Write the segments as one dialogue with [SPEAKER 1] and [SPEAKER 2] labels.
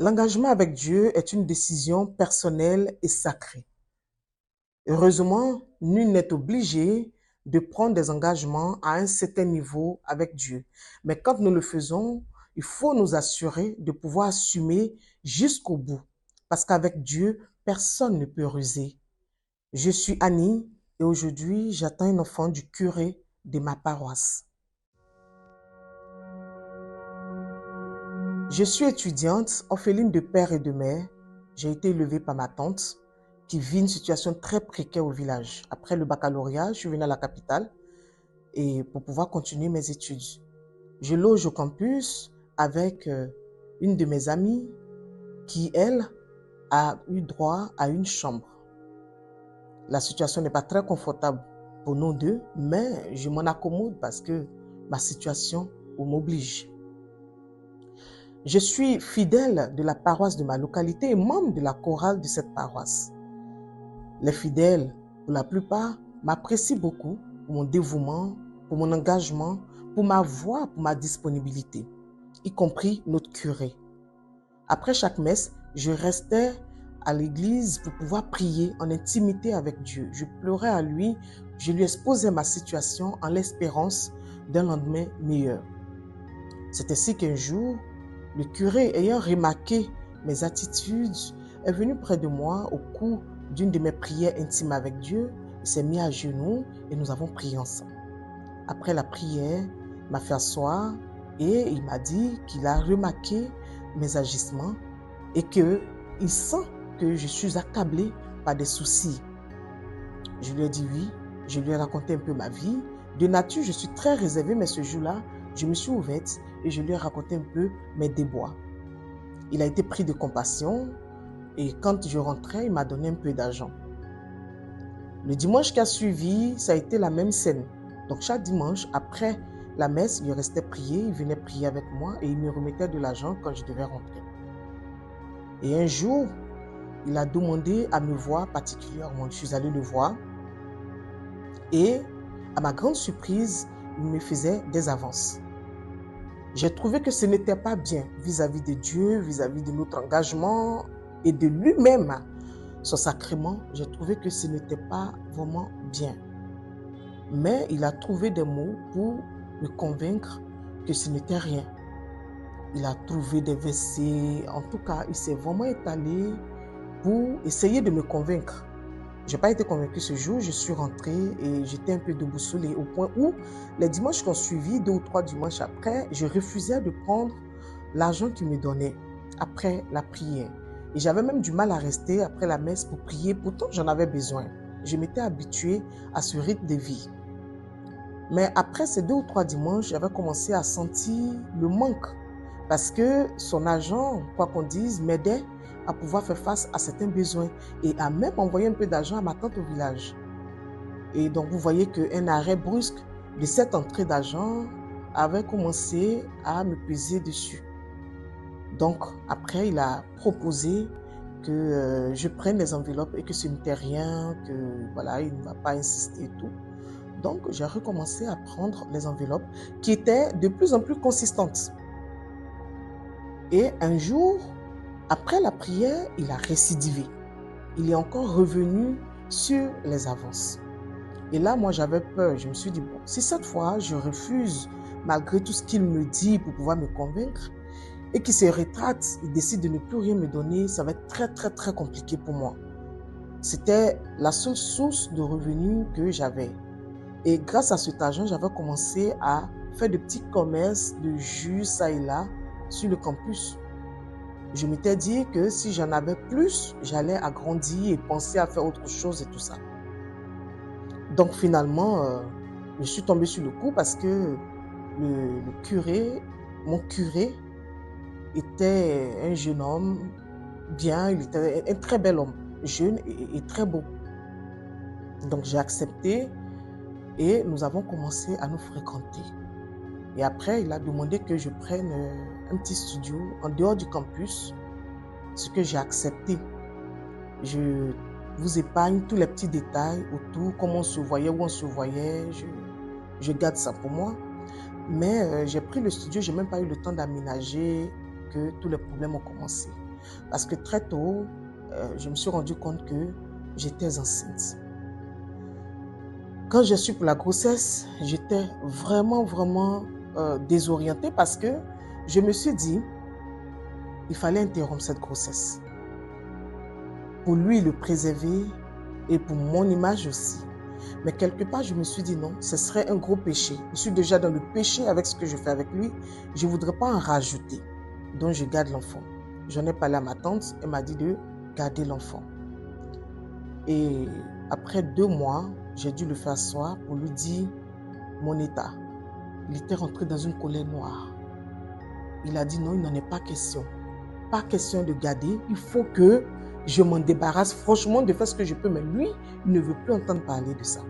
[SPEAKER 1] L'engagement avec Dieu est une décision personnelle et sacrée. Heureusement, nul n'est obligé de prendre des engagements à un certain niveau avec Dieu. Mais quand nous le faisons, il faut nous assurer de pouvoir assumer jusqu'au bout. Parce qu'avec Dieu, personne ne peut ruser. Je suis Annie et aujourd'hui, j'attends un enfant du curé de ma paroisse. Je suis étudiante, orpheline de père et de mère. J'ai été élevée par ma tante qui vit une situation très précaire au village. Après le baccalauréat, je suis venue à la capitale et pour pouvoir continuer mes études. Je loge au campus avec une de mes amies qui, elle, a eu droit à une chambre. La situation n'est pas très confortable pour nous deux, mais je m'en accommode parce que ma situation m'oblige. Je suis fidèle de la paroisse de ma localité et membre de la chorale de cette paroisse. Les fidèles, pour la plupart, m'apprécient beaucoup pour mon dévouement, pour mon engagement, pour ma voix, pour ma disponibilité, y compris notre curé. Après chaque messe, je restais à l'église pour pouvoir prier en intimité avec Dieu. Je pleurais à lui, je lui exposais ma situation en l'espérance d'un lendemain meilleur. C'est ainsi qu'un jour, le curé, ayant remarqué mes attitudes, est venu près de moi au cours d'une de mes prières intimes avec Dieu. Il s'est mis à genoux et nous avons prié ensemble. Après la prière, il m'a fait asseoir et il m'a dit qu'il a remarqué mes agissements et qu'il sent que je suis accablée par des soucis. Je lui ai dit oui, je lui ai raconté un peu ma vie. De nature, je suis très réservée, mais ce jour-là, je me suis ouverte et je lui ai raconté un peu mes déboires. Il a été pris de compassion et quand je rentrais, il m'a donné un peu d'argent. Le dimanche qui a suivi, ça a été la même scène. Donc chaque dimanche, après la messe, il restait prier, il venait prier avec moi et il me remettait de l'argent quand je devais rentrer. Et un jour, il a demandé à me voir particulièrement. Je suis allée le voir et à ma grande surprise, il me faisait des avances. J'ai trouvé que ce n'était pas bien vis-à-vis de Dieu, vis-à-vis de notre engagement et de lui-même, son sacrement. J'ai trouvé que ce n'était pas vraiment bien. Mais il a trouvé des mots pour me convaincre que ce n'était rien. Il a trouvé des versets, en tout cas, il s'est vraiment étalé pour essayer de me convaincre. Je n'ai pas été convaincue ce jour, je suis rentrée et j'étais un peu déboussolée au point où les dimanches qui ont suivi, 2 ou 3 dimanches après, je refusais de prendre l'argent qu'il me donnait après la prière. Et j'avais même du mal à rester après la messe pour prier, pourtant j'en avais besoin. Je m'étais habituée à ce rythme de vie. Mais après ces 2 ou 3 dimanches, j'avais commencé à sentir le manque parce que son argent, quoi qu'on dise, m'aidait à pouvoir faire face à certains besoins et à même envoyer un peu d'argent à ma tante au village. Et donc, vous voyez qu'un arrêt brusque de cette entrée d'argent avait commencé à me peser dessus. Donc, après, il a proposé que je prenne les enveloppes et que ce n'était rien, que voilà, il ne va pas insister et tout. Donc, j'ai recommencé à prendre les enveloppes qui étaient de plus en plus consistantes. Et un jour, après la prière, il a récidivé. Il est encore revenu sur les avances. Et là, moi, j'avais peur. Je me suis dit, bon, si cette fois, je refuse, malgré tout ce qu'il me dit pour pouvoir me convaincre, et qu'il se rétracte, il décide de ne plus rien me donner, ça va être très, très, très compliqué pour moi. C'était la seule source de revenus que j'avais. Et grâce à cet argent, j'avais commencé à faire de petits commerces de jus, ça et là, sur le campus. Je m'étais dit que si j'en avais plus, j'allais agrandir et penser à faire autre chose et tout ça. Donc finalement, je suis tombée sur le coup parce que le curé, mon curé, était un jeune homme bien, il était un très bel homme, jeune et très beau. Donc j'ai accepté et nous avons commencé à nous fréquenter. Et après, il a demandé que je prenne un petit studio en dehors du campus, ce que j'ai accepté. Je vous épargne tous les petits détails autour, comment on se voyait, où on se voyait, je garde ça pour moi. Mais j'ai pris le studio, je n'ai même pas eu le temps d'aménager que tous les problèmes ont commencé. Parce que très tôt, je me suis rendu compte que j'étais enceinte. Quand j'ai su pour la grossesse, j'étais vraiment désorientée parce que je me suis dit, il fallait interrompre cette grossesse. Pour lui, le préserver et pour mon image aussi. Mais quelque part, je me suis dit non, ce serait un gros péché. Je suis déjà dans le péché avec ce que je fais avec lui. Je ne voudrais pas en rajouter. Donc, je garde l'enfant. J'en ai parlé à ma tante. Elle m'a dit de garder l'enfant. Et après 2 mois, j'ai dû le faire asseoir pour lui dire mon état. Il était rentré dans une colère noire. Il a dit non, il n'en est pas question. Pas question de garder. Il faut que je m'en débarrasse franchement de faire ce que je peux. Mais lui, il ne veut plus entendre parler de ça.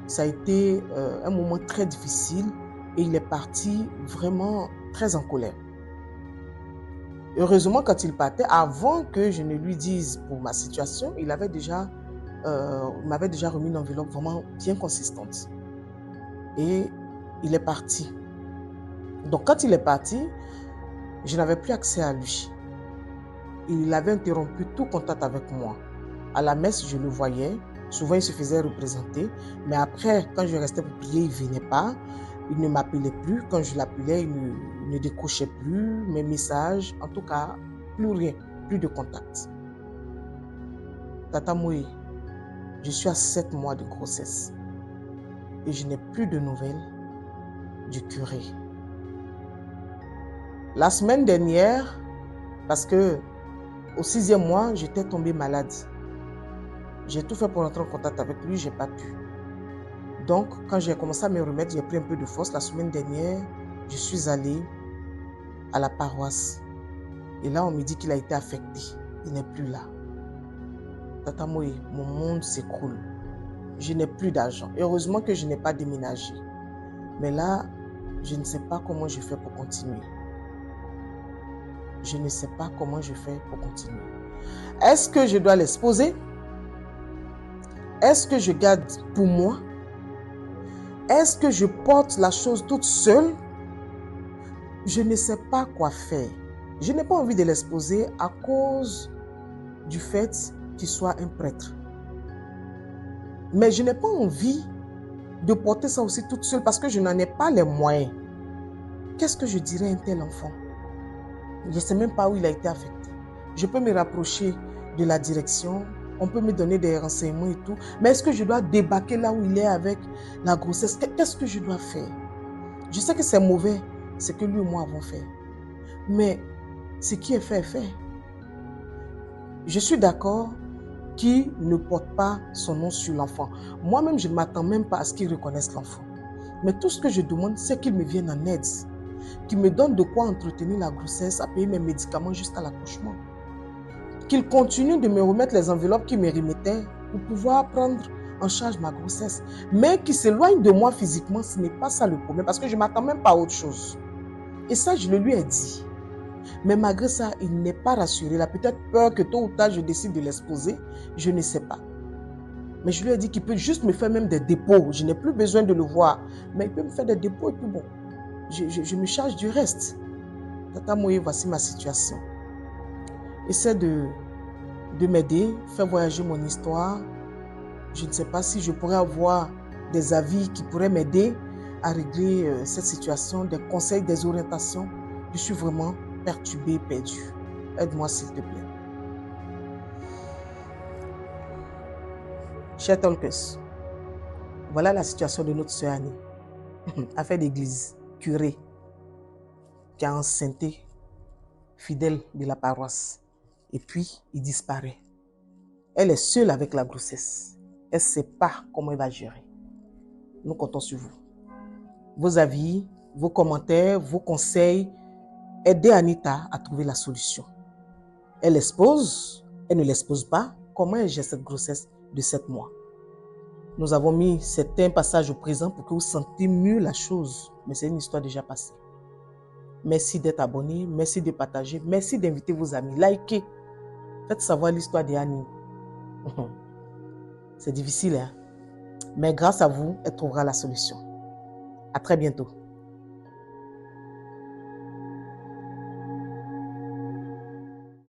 [SPEAKER 1] Ça a été un moment très difficile et il est parti vraiment très en colère. Heureusement, quand il partait, avant que je ne lui dise pour ma situation, il m'avait déjà remis une enveloppe vraiment bien consistante. Et il est parti. Donc, quand il est parti, je n'avais plus accès à lui. Il avait interrompu tout contact avec moi. À la messe, je le voyais. Souvent, il se faisait représenter. Mais après, quand je restais pour prier, il ne venait pas. Il ne m'appelait plus. Quand je l'appelais, il ne décrochait plus mes messages. En tout cas, plus rien. Plus de contact. Tata Moïse, je suis à 7 mois de grossesse. Et je n'ai plus de nouvelles du curé. La semaine dernière, parce que au 6e mois, j'étais tombée malade. J'ai tout fait pour entrer en contact avec lui, je n'ai pas pu. Donc, quand j'ai commencé à me remettre, j'ai pris un peu de force. La semaine dernière, je suis allée à la paroisse. Et là, on me dit qu'il a été affecté. Il n'est plus là. Tata Moïse, mon monde s'écroule. Je n'ai plus d'argent. Heureusement que je n'ai pas déménagé. Mais là, je ne sais pas comment je fais pour continuer. Je ne sais pas comment je fais pour continuer. Est-ce que je dois l'exposer? Est-ce que je garde pour moi? Est-ce que je porte la chose toute seule? Je ne sais pas quoi faire. Je n'ai pas envie de l'exposer à cause du fait qu'il soit un prêtre. Mais je n'ai pas envie de porter ça aussi toute seule parce que je n'en ai pas les moyens. Qu'est-ce que je dirais à un tel enfant? Je ne sais même pas où il a été affecté. Je peux me rapprocher de la direction, on peut me donner des renseignements et tout. Mais est-ce que je dois débarquer là où il est avec la grossesse? Qu'est-ce que je dois faire? Je sais que c'est mauvais, ce que lui et moi avons fait. Mais ce qui est fait est fait. Je suis d'accord qu'il ne porte pas son nom sur l'enfant. Moi-même, je ne m'attends même pas à ce qu'il reconnaisse l'enfant. Mais tout ce que je demande, c'est qu'il me vienne en aide. Qu'il me donne de quoi entretenir la grossesse, à payer mes médicaments jusqu'à l'accouchement. Qu'il continue de me remettre les enveloppes qu'il me remettait pour pouvoir prendre en charge ma grossesse. Mais qu'il s'éloigne de moi physiquement, ce n'est pas ça le problème, parce que je ne m'attends même pas à autre chose. Et ça, je le lui ai dit. Mais malgré ça, il n'est pas rassuré. Il a peut-être peur que tôt ou tard, je décide de l'exposer. Je ne sais pas. Mais je lui ai dit qu'il peut juste me faire même des dépôts. Je n'ai plus besoin de le voir. Mais il peut me faire des dépôts et puis bon, je me charge du reste. Tata Moïse, voici ma situation. Essaie de m'aider, fais voyager mon histoire. Je ne sais pas si je pourrais avoir des avis qui pourraient m'aider à régler cette situation, des conseils, des orientations. Je suis vraiment perturbée, perdue. Aide-moi s'il te plaît. Chers Talkers, voilà la situation de notre sœur Annie, affaire d'église, curé, qui a enceinté, fidèle de la paroisse. Et puis, il disparaît. Elle est seule avec la grossesse. Elle ne sait pas comment elle va gérer. Nous comptons sur vous. Vos avis, vos commentaires, vos conseils, aidez Anita à trouver la solution. Elle l'expose, elle ne l'expose pas. Comment elle gère cette grossesse de 7 mois? Nous avons mis certains passages au présent pour que vous sentiez mieux la chose. Mais c'est une histoire déjà passée. Merci d'être abonné, merci de partager, merci d'inviter vos amis. Likez, faites savoir l'histoire d'Annie. C'est difficile, hein? Mais grâce à vous, elle trouvera la solution. À très bientôt.